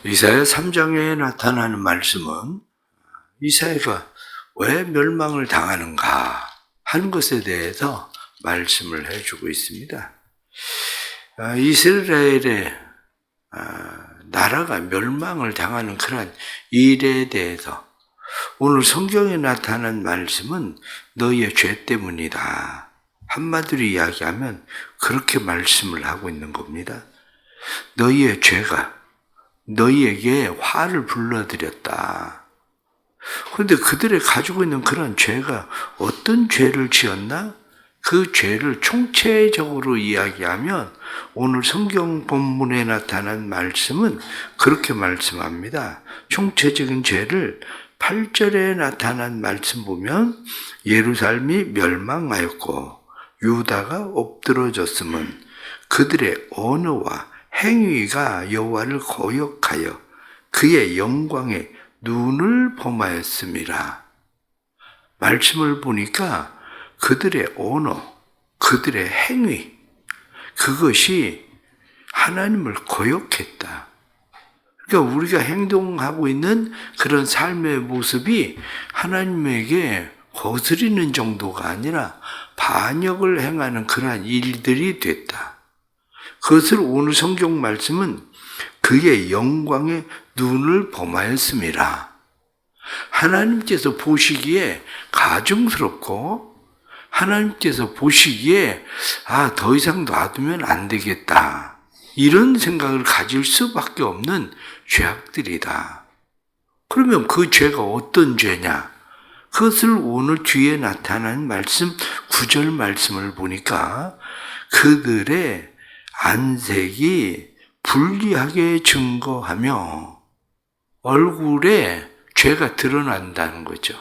이사야 3장에 나타나는 말씀은 이사야가 왜 멸망을 당하는가 하는 것에 대해서 말씀을 해주고 있습니다. 이스라엘의 나라가 멸망을 당하는 그런 일에 대해서 오늘 성경에 나타난 말씀은 너희의 죄 때문이다. 한마디로 이야기하면 그렇게 말씀을 하고 있는 겁니다. 너희의 죄가 너희에게 화를 불러들였다. 그런데 그들이 가지고 있는 그런 죄가 어떤 죄를 지었나? 그 죄를 총체적으로 이야기하면 오늘 성경 본문에 나타난 말씀은 그렇게 말씀합니다. 총체적인 죄를 8절에 나타난 말씀 보면 예루살렘이 멸망하였고 유다가 엎드러졌음은 그들의 언어와 행위가 여호와를 거역하여 그의 영광에 눈을 범하였음이라. 말씀을 보니까 그들의 언어, 그들의 행위, 그것이 하나님을 거역했다. 그러니까 우리가 행동하고 있는 그런 삶의 모습이 하나님에게 거스리는 정도가 아니라 반역을 행하는 그러한 일들이 됐다. 그것을 오늘 성경 말씀은 그의 영광에 눈을 범하였음이라. 하나님께서 보시기에 가증스럽고 하나님께서 보시기에 더 이상 놔두면 안 되겠다. 이런 생각을 가질 수밖에 없는 죄악들이다. 그러면 그 죄가 어떤 죄냐? 그것을 오늘 뒤에 나타난 말씀, 9절 말씀을 보니까 그들의 안색이 불리하게 증거하며 얼굴에 죄가 드러난다는 거죠.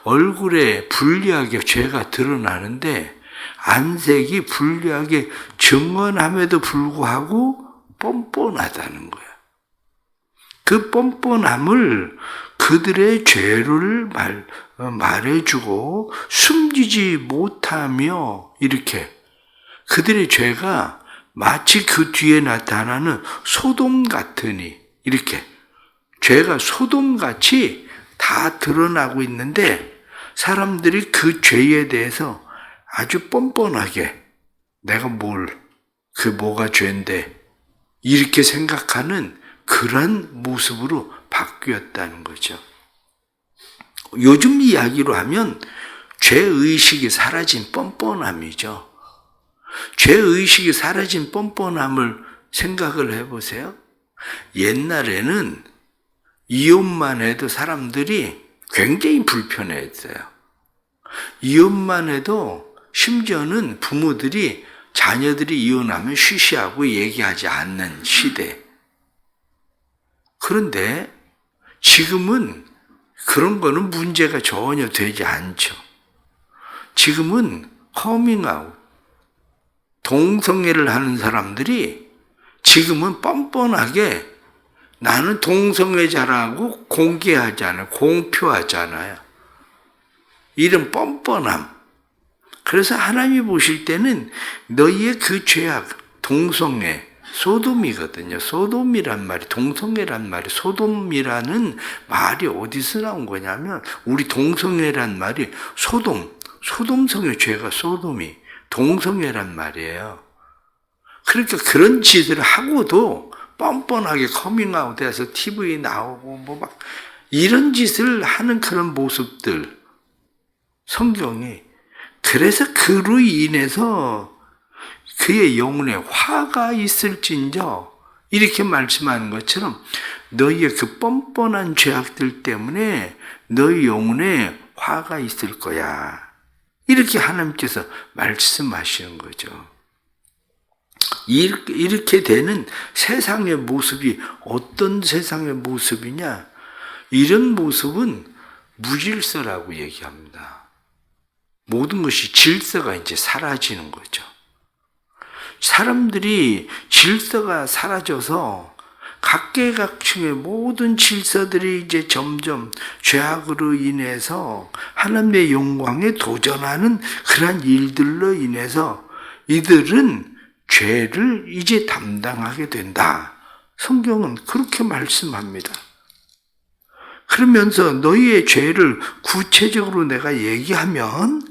얼굴에 불리하게 죄가 드러나는데 안색이 불리하게 증언함에도 불구하고 뻔뻔하다는 거예요. 그 뻔뻔함을 그들의 죄를 말해주고 숨기지 못하며 이렇게 그들의 죄가 마치 그 뒤에 나타나는 소돔 같으니 이렇게 죄가 소돔같이 다 드러나고 있는데 사람들이 그 죄에 대해서 아주 뻔뻔하게 내가 뭐가 죄인데 이렇게 생각하는 그런 모습으로 바뀌었다는 거죠. 요즘 이야기로 하면 죄의식이 사라진 뻔뻔함이죠. 죄의식이 사라진 뻔뻔함을 생각을 해보세요. 옛날에는 이혼만 해도 사람들이 굉장히 불편해했어요. 이혼만 해도 심지어는 부모들이 자녀들이 이혼하면 쉬쉬하고 얘기하지 않는 시대. 그런데 지금은 그런 거는 문제가 전혀 되지 않죠. 지금은 커밍아웃, 동성애를 하는 사람들이 지금은 뻔뻔하게 나는 동성애자라고 공개하잖아요. 공표하잖아요. 이런 뻔뻔함. 그래서 하나님이 보실 때는 너희의 그 죄악, 동성애, 소돔이거든요. 소돔이란 말이, 동성애란 말이, 소돔이라는 말이 어디서 나온 거냐면 우리 동성애란 말이 소돔성의 죄가 소돔이 동성애란 말이에요. 그러니까 그런 짓을 하고도 뻔뻔하게 커밍아웃해서 TV 나오고 막 이런 짓을 하는 그런 모습들 성경이 그래서 그로 인해서 그의 영혼에 화가 있을진저 이렇게 말씀하는 것처럼 너희의 그 뻔뻔한 죄악들 때문에 너희 영혼에 화가 있을 거야. 이렇게 하나님께서 말씀하시는 거죠. 이렇게 되는 세상의 모습이 어떤 세상의 모습이냐? 이런 모습은 무질서라고 얘기합니다. 모든 것이 질서가 이제 사라지는 거죠. 사람들이 질서가 사라져서 각계각층의 모든 질서들이 이제 점점 죄악으로 인해서 하나님의 영광에 도전하는 그러한 일들로 인해서 이들은 죄를 이제 담당하게 된다. 성경은 그렇게 말씀합니다. 그러면서 너희의 죄를 구체적으로 내가 얘기하면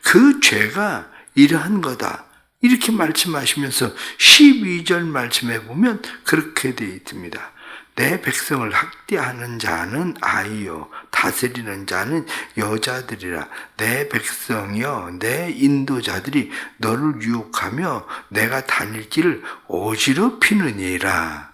그 죄가 이러한 거다. 이렇게 말씀하시면서 12절 말씀에 보면 그렇게 되어 있습니다. 내 백성을 학대하는 자는 아이요 다스리는 자는 여자들이라. 내 백성이여 내 인도자들이 너를 유혹하며 내가 다닐 길을 어지럽히느니라.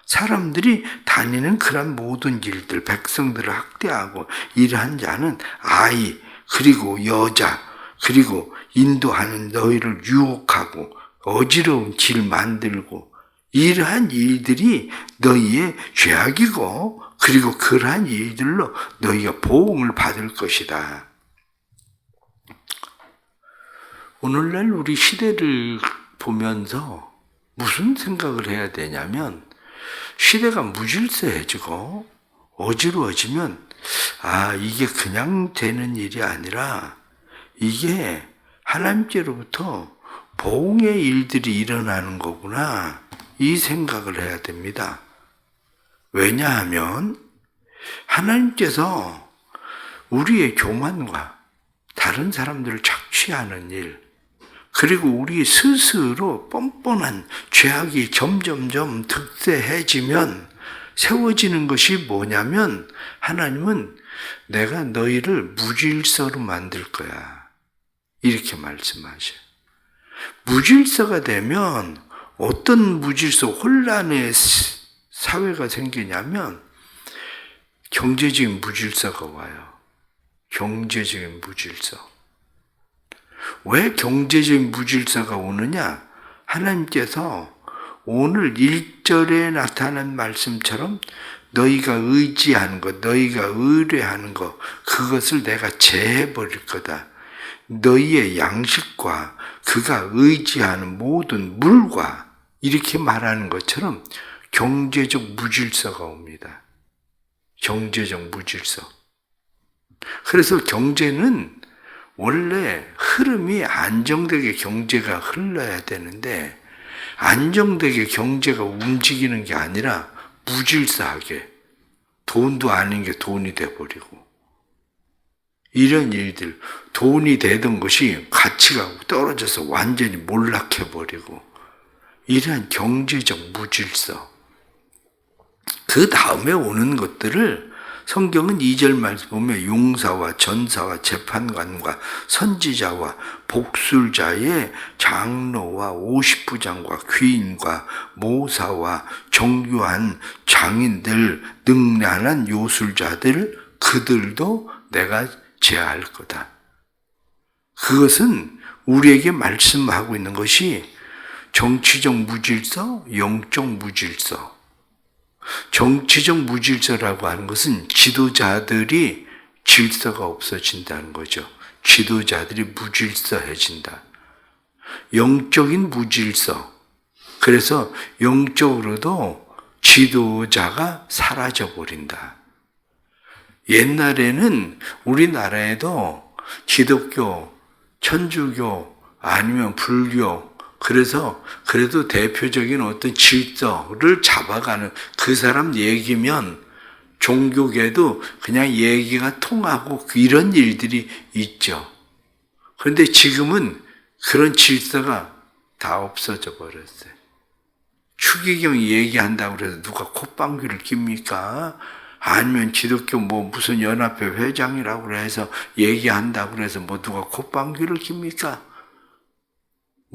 사람들이 다니는 그런 모든 길들, 백성들을 학대하고 이러한 자는 아이, 그리고 여자, 그리고 인도하는 너희를 유혹하고 어지러운 길 만들고 이러한 일들이 너희의 죄악이고 그리고 그러한 일들로 너희가 보응을 받을 것이다. 오늘날 우리 시대를 보면서 무슨 생각을 해야 되냐면 시대가 무질서해지고 어지러워지면 이게 그냥 되는 일이 아니라 이게 하나님께로부터 보응의 일들이 일어나는 거구나 이 생각을 해야 됩니다. 왜냐하면 하나님께서 우리의 교만과 다른 사람들을 착취하는 일 그리고 우리 스스로 뻔뻔한 죄악이 점점점 득세해지면 세워지는 것이 뭐냐면 하나님은 내가 너희를 무질서로 만들 거야. 이렇게 말씀하셔요. 무질서가 되면 어떤 무질서 혼란의 사회가 생기냐면 경제적인 무질서가 와요. 경제적인 무질서. 왜 경제적인 무질서가 오느냐? 하나님께서 오늘 1절에 나타난 말씀처럼 너희가 의지하는 것, 너희가 의뢰하는 것, 그것을 내가 제해버릴 거다. 너희의 양식과 그가 의지하는 모든 물과 이렇게 말하는 것처럼 경제적 무질서가 옵니다. 경제적 무질서. 그래서 경제는 원래 흐름이 안정되게 경제가 흘러야 되는데 안정되게 경제가 움직이는 게 아니라 무질서하게 돈도 아닌 게 돈이 돼버리고 이런 일들, 돈이 되던 것이 가치가 떨어져서 완전히 몰락해버리고 이러한 경제적 무질서. 그 다음에 오는 것들을 성경은 2절 말씀 보면 용사와 전사와 재판관과 선지자와 복술자의 장로와 50부장과 귀인과 모사와 정교한 장인들 능란한 요술자들 그들도 내가 제할 거다. 그것은 우리에게 말씀하고 있는 것이 정치적 무질서, 영적 무질서. 정치적 무질서라고 하는 것은 지도자들이 질서가 없어진다는 거죠. 지도자들이 무질서해진다. 영적인 무질서. 그래서 영적으로도 지도자가 사라져버린다. 옛날에는 우리나라에도 기독교, 천주교, 아니면 불교, 그래서 그래도 대표적인 어떤 질서를 잡아가는 그 사람 얘기면 종교계도 그냥 얘기가 통하고 이런 일들이 있죠. 그런데 지금은 그런 질서가 다 없어져 버렸어요. 추기경이 얘기한다고 해서 누가 콧방귀를 낍니까? 아니면 기독교 무슨 연합회 회장이라고 해서 얘기한다고 해서 누가 콧방귀를 낍니까?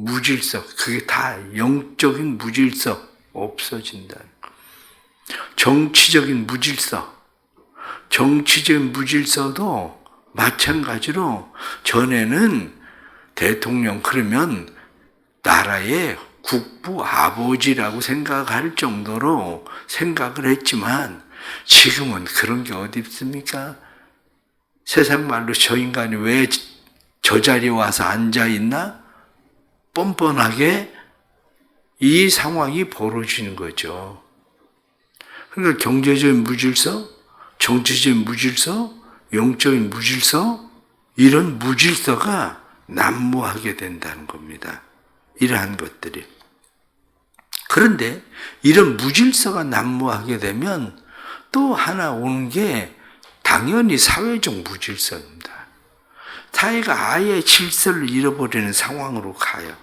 무질서, 그게 다 영적인 무질서 없어진다. 정치적인 무질서, 정치적인 무질서도 마찬가지로 전에는 대통령 그러면 나라의 국부 아버지라고 생각할 정도로 생각을 했지만 지금은 그런 게 어디 있습니까? 세상 말로 저 인간이 왜 저 자리에 와서 앉아있나? 뻔뻔하게 이 상황이 벌어지는 거죠. 그러니까 경제적인 무질서, 정치적인 무질서, 영적인 무질서, 이런 무질서가 난무하게 된다는 겁니다. 이러한 것들이. 그런데 이런 무질서가 난무하게 되면 또 하나 오는 게 당연히 사회적 무질서입니다. 사회가 아예 질서를 잃어버리는 상황으로 가요.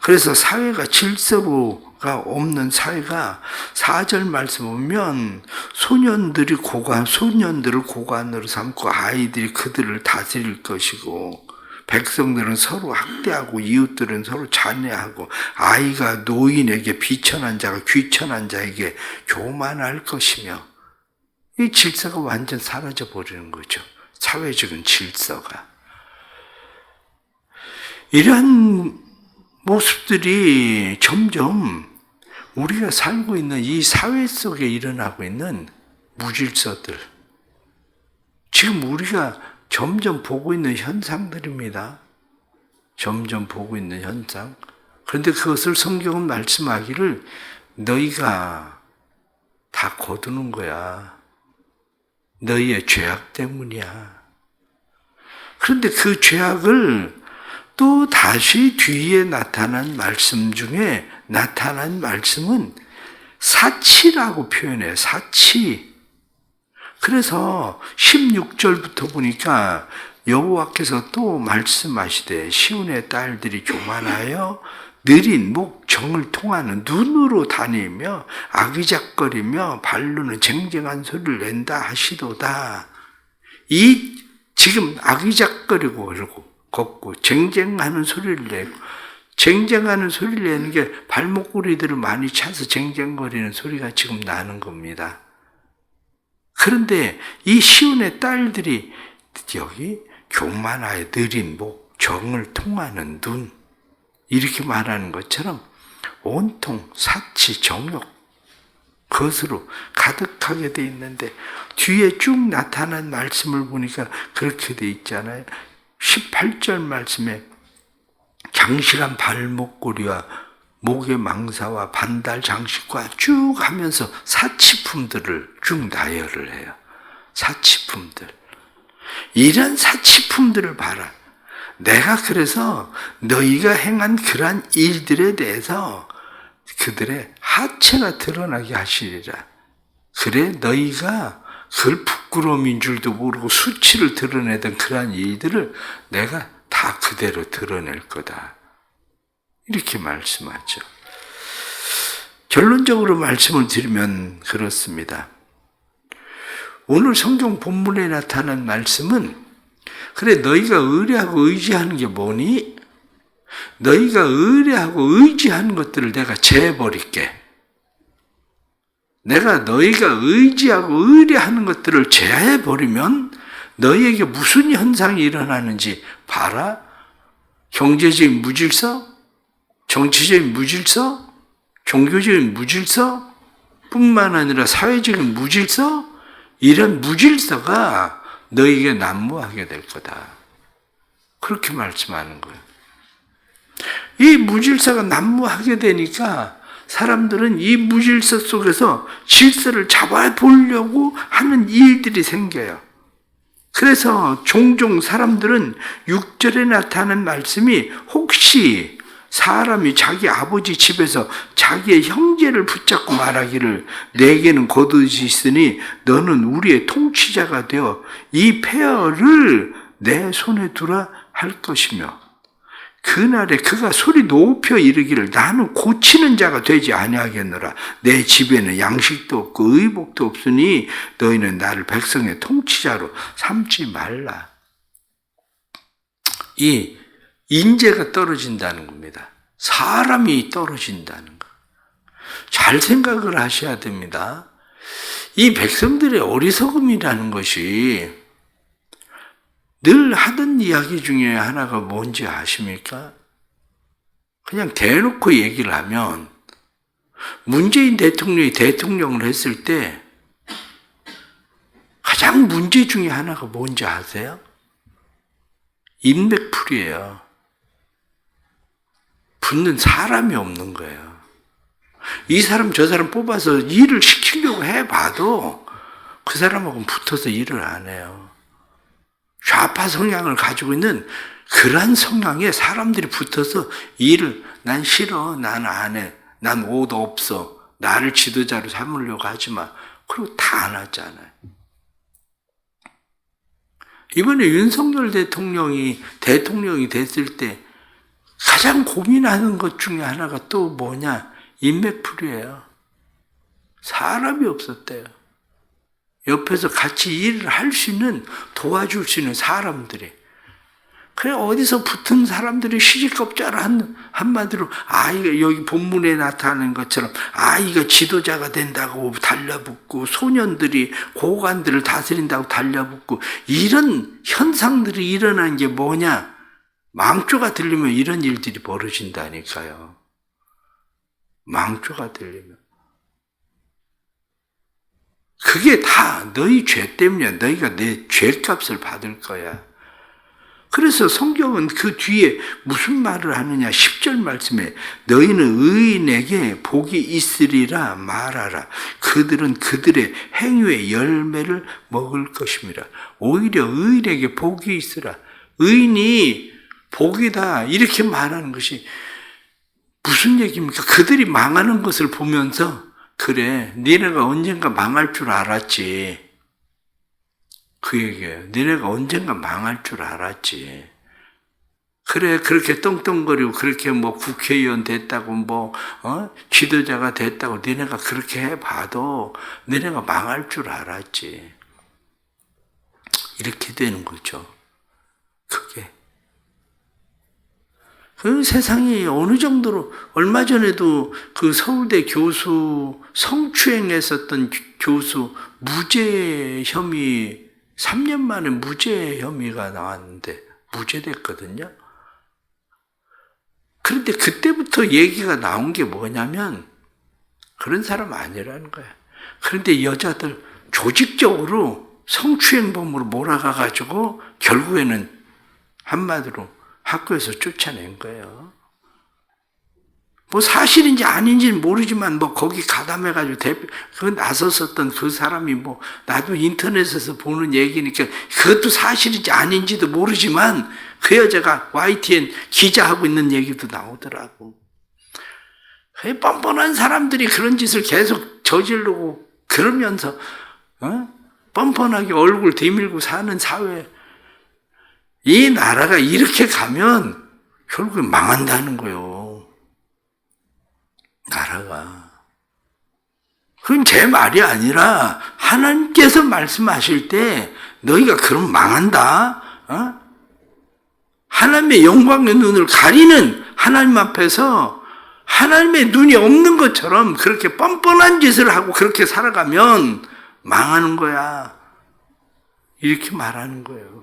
그래서 사회가 질서가 없는 사회가 4절 말씀 보면 소년들을 고관으로 삼고 아이들이 그들을 다스릴 것이고 백성들은 서로 학대하고 이웃들은 서로 잔해하고 아이가 노인에게 비천한 자가 귀천한 자에게 교만할 것이며 이 질서가 완전 사라져 버리는 거죠. 사회적인 질서가. 이러한 모습들이 점점 우리가 살고 있는 이 사회 속에 일어나고 있는 무질서들, 지금 우리가 점점 보고 있는 현상들입니다. 점점 보고 있는 현상. 그런데 그것을 성경은 말씀하기를 너희가 다 거두는 거야. 너희의 죄악 때문이야. 그런데 그 죄악을 또 다시 뒤에 나타난 말씀 중에 나타난 말씀은 사치라고 표현해요. 사치. 그래서 16절부터 보니까 여호와께서 또 말씀하시되 시온의 딸들이 교만하여 느린 목 정을 통하는 눈으로 다니며 아기작거리며 발로는 쟁쟁한 소리를 낸다 하시도다. 이 지금 아기작거리고 그러고 걷고 쟁쟁하는 소리를 내고 쟁쟁하는 소리를 내는 게 발목구리들을 많이 차서 쟁쟁거리는 소리가 지금 나는 겁니다. 그런데 이 시온의 딸들이 여기 교만하여 느린 목, 정을 통하는 눈 이렇게 말하는 것처럼 온통 사치, 정욕 그것으로 가득하게 돼 있는데 뒤에 쭉 나타난 말씀을 보니까 그렇게 돼 있잖아요. 18절 말씀에 장실한 발목걸이와 목의 망사와 반달 장식과 쭉 하면서 사치품들을 쭉 나열을 해요. 사치품들. 이런 사치품들을 봐라. 내가 그래서 너희가 행한 그러한 일들에 대해서 그들의 하체가 드러나게 하시리라. 그래 너희가 그걸 부끄러움인 줄도 모르고 수치를 드러내던 그러한 일들을 내가 다 그대로 드러낼 거다. 이렇게 말씀하죠. 결론적으로 말씀을 드리면 그렇습니다. 오늘 성경 본문에 나타난 말씀은 그래 너희가 의뢰하고 의지하는 게 뭐니? 너희가 의뢰하고 의지하는 것들을 내가 제해버릴게. 내가 너희가 의지하고 의뢰하는 것들을 제해버리면 너희에게 무슨 현상이 일어나는지 봐라. 경제적인 무질서, 정치적인 무질서, 종교적인 무질서 뿐만 아니라 사회적인 무질서, 이런 무질서가 너희에게 난무하게 될 거다. 그렇게 말씀하는 거예요. 이 무질서가 난무하게 되니까 사람들은 이 무질서 속에서 질서를 잡아보려고 하는 일들이 생겨요. 그래서 종종 사람들은 6절에 나타나는 말씀이 혹시 사람이 자기 아버지 집에서 자기의 형제를 붙잡고 말하기를 내게는 거두지 있으니 너는 우리의 통치자가 되어 이 폐허를 내 손에 두라 할 것이며 그날에 그가 소리 높여 이르기를 나는 고치는 자가 되지 아니하겠노라. 내 집에는 양식도 없고 의복도 없으니 너희는 나를 백성의 통치자로 삼지 말라. 이 인재가 떨어진다는 겁니다. 사람이 떨어진다는 거. 잘 생각을 하셔야 됩니다. 이 백성들의 어리석음이라는 것이 늘 하던 이야기 중에 하나가 뭔지 아십니까? 그냥 대놓고 얘기를 하면 문재인 대통령이 대통령을 했을 때 가장 문제 중에 하나가 뭔지 아세요? 인맥풀이에요. 붙는 사람이 없는 거예요. 이 사람 저 사람 뽑아서 일을 시키려고 해봐도 그 사람하고는 붙어서 일을 안 해요. 좌파 성향을 가지고 있는 그러한 성향에 사람들이 붙어서 일을 난 싫어, 난 안 해, 난 옷 없어. 나를 지도자로 삼으려고 하지 마. 그리고 다 안 하잖아요. 이번에 윤석열 대통령이 됐을 때 가장 고민하는 것 중에 하나가 또 뭐냐? 인맥풀이에요. 사람이 없었대요. 옆에서 같이 일을 할 수 있는, 도와줄 수 있는 사람들이. 그래, 어디서 붙은 사람들이 시시겁자로 한마디로, 아이가 여기 본문에 나타나는 것처럼, 아이가 지도자가 된다고 달려붙고, 소년들이 고관들을 다스린다고 달려붙고, 이런 현상들이 일어나는 게 뭐냐? 망조가 들리면 이런 일들이 벌어진다니까요. 망조가 들리면. 그게 다 너희 죄 때문이야. 너희가 내 죄값을 받을 거야. 그래서 성경은 그 뒤에 무슨 말을 하느냐. 10절 말씀에 너희는 의인에게 복이 있으리라 말하라. 그들은 그들의 행위의 열매를 먹을 것입니다. 오히려 의인에게 복이 있으라. 의인이 복이다. 이렇게 말하는 것이 무슨 얘기입니까? 그들이 망하는 것을 보면서 그래, 니네가 언젠가 망할 줄 알았지. 그 얘기예요. 니네가 언젠가 망할 줄 알았지. 그래, 그렇게 떵떵거리고 그렇게 뭐 국회의원 됐다고 지도자가 됐다고 니네가 그렇게 해봐도 니네가 망할 줄 알았지. 이렇게 되는 거죠. 그게. 그 세상이 어느 정도로, 얼마 전에도 그 서울대 교수, 성추행했었던 교수, 무죄 혐의, 3년 만에 무죄 혐의가 나왔는데, 무죄됐거든요. 그런데 그때부터 얘기가 나온 게 뭐냐면, 그런 사람 아니라는 거야. 그런데 여자들 조직적으로 성추행범으로 몰아가가지고, 결국에는 한마디로 학교에서 쫓아낸 거예요. 뭐 사실인지 아닌지는 모르지만 거기 가담해가지고 그 나섰었던 그 사람이 나도 인터넷에서 보는 얘기니까 그것도 사실인지 아닌지도 모르지만 그 여자가 YTN 기자하고 있는 얘기도 나오더라고. 뻔뻔한 사람들이 그런 짓을 계속 저지르고 그러면서 뻔뻔하게 얼굴 대밀고 사는 사회, 이 나라가 이렇게 가면 결국에 망한다는 거예요. 나라가. 그건 제 말이 아니라 하나님께서 말씀하실 때 너희가 그럼 망한다. 하나님의 영광의 눈을 가리는 하나님 앞에서 하나님의 눈이 없는 것처럼 그렇게 뻔뻔한 짓을 하고 그렇게 살아가면 망하는 거야. 이렇게 말하는 거예요.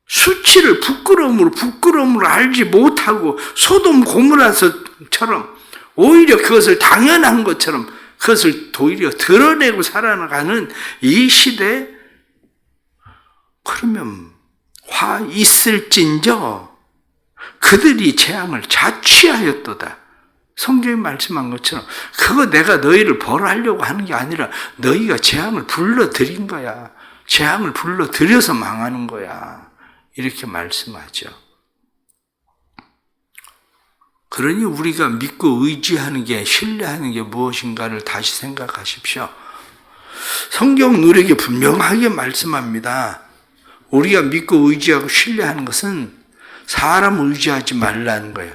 수치를 부끄러움으로 알지 못하고 소돔 고모라처럼 오히려 그것을 당연한 것처럼 그것을 오히려 드러내고 살아나가는 이 시대, 그러면 화 있을진저 그들이 재앙을 자취하였도다. 성경이 말씀한 것처럼 그거 내가 너희를 벌하려고 하는 게 아니라 너희가 재앙을 불러들인 거야. 재앙을 불러들여서 망하는 거야. 이렇게 말씀하죠. 그러니 우리가 믿고 의지하는 게, 신뢰하는 게 무엇인가를 다시 생각하십시오. 성경 누리기 분명하게 말씀합니다. 우리가 믿고 의지하고 신뢰하는 것은 사람 의지하지 말라는 거예요.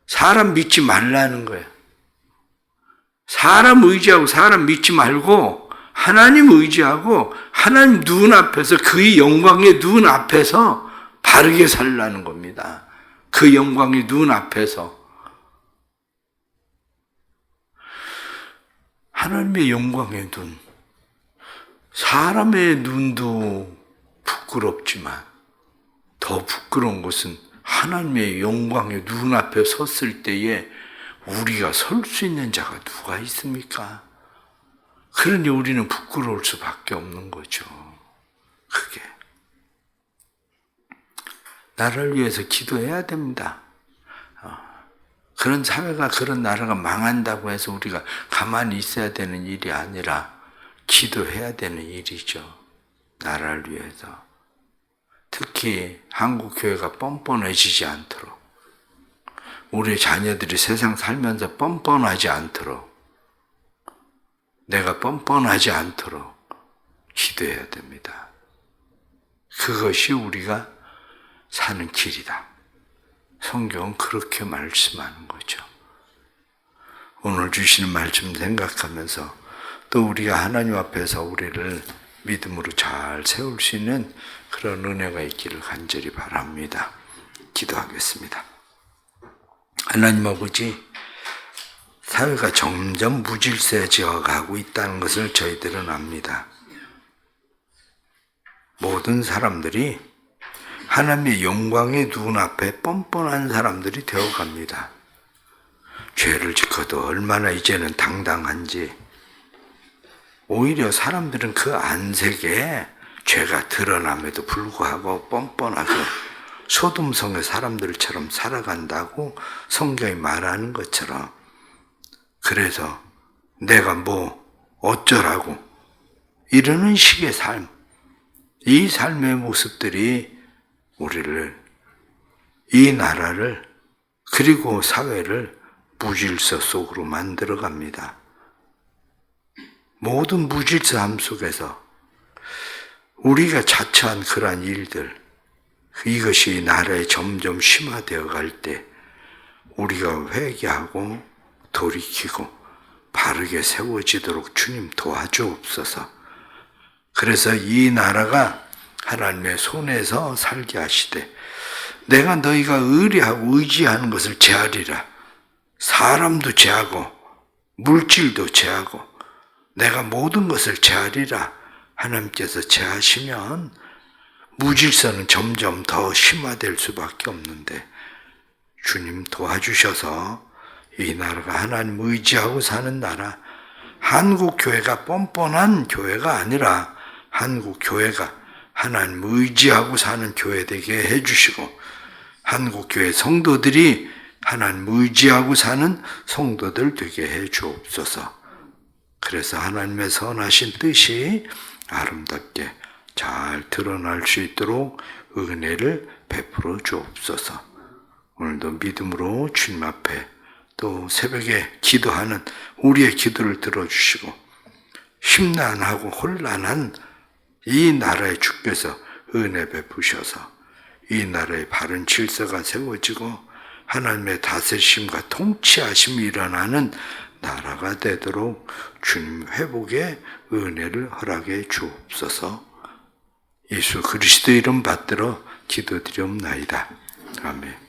사람 믿지 말라는 거예요. 사람 의지하고 사람 믿지 말고 하나님 의지하고 하나님 눈앞에서, 그의 영광의 눈앞에서 바르게 살라는 겁니다. 그 영광의 눈앞에서. 하나님의 영광의 눈. 사람의 눈도 부끄럽지만 더 부끄러운 것은 하나님의 영광의 눈앞에 섰을 때에 우리가 설 수 있는 자가 누가 있습니까? 그러니 우리는 부끄러울 수밖에 없는 거죠. 그게. 나라를 위해서 기도해야 됩니다. 그런 사회가, 그런 나라가 망한다고 해서 우리가 가만히 있어야 되는 일이 아니라 기도해야 되는 일이죠. 나라를 위해서. 특히 한국 교회가 뻔뻔해지지 않도록. 우리 자녀들이 세상 살면서 뻔뻔하지 않도록, 내가 뻔뻔하지 않도록 기도해야 됩니다. 그것이 우리가 사는 길이다. 성경은 그렇게 말씀하는 거죠. 오늘 주시는 말씀 생각하면서 또 우리가 하나님 앞에서 우리를 믿음으로 잘 세울 수 있는 그런 은혜가 있기를 간절히 바랍니다. 기도하겠습니다. 하나님 아버지, 사회가 점점 무질서해져 가고 있다는 것을 저희들은 압니다. 모든 사람들이 하나님의 영광의 눈앞에 뻔뻔한 사람들이 되어갑니다. 죄를 짓고도 얼마나 이제는 당당한지, 오히려 사람들은 그 안색에 죄가 드러남에도 불구하고 뻔뻔하게 소돔성의 사람들처럼 살아간다고 성경이 말하는 것처럼, 그래서 내가 뭐 어쩌라고 이러는 식의 삶, 이 삶의 모습들이 우리를, 이 나라를, 그리고 사회를 무질서 속으로 만들어 갑니다. 모든 무질서함 속에서 우리가 자처한 그러한 일들, 이것이 나라에 점점 심화되어 갈 때 우리가 회개하고 돌이키고 바르게 세워지도록 주님 도와주옵소서. 그래서 이 나라가 하나님의 손에서 살게 하시되, 내가 너희가 의뢰하고 의지하는 것을 제하리라. 사람도 제하고 물질도 제하고 내가 모든 것을 제하리라. 하나님께서 제하시면 무질서는 점점 더 심화될 수밖에 없는데, 주님 도와주셔서 이 나라가 하나님 의지하고 사는 나라, 한국 교회가 뻔뻔한 교회가 아니라 한국 교회가 하나님 의지하고 사는 교회 되게 해주시고, 한국 교회 성도들이 하나님 의지하고 사는 성도들 되게 해 주옵소서. 그래서 하나님의 선하신 뜻이 아름답게 잘 드러날 수 있도록 은혜를 베풀어 주옵소서. 오늘도 믿음으로 주님 앞에 또 새벽에 기도하는 우리의 기도를 들어주시고, 심란하고 혼란한 이 나라의 주께서 은혜 베푸셔서 이 나라의 바른 질서가 세워지고 하나님의 다스리심과 통치하심이 일어나는 나라가 되도록 주님 회복의 은혜를 허락해 주옵소서. 예수 그리스도 이름 받들어 기도드리옵나이다. 아멘.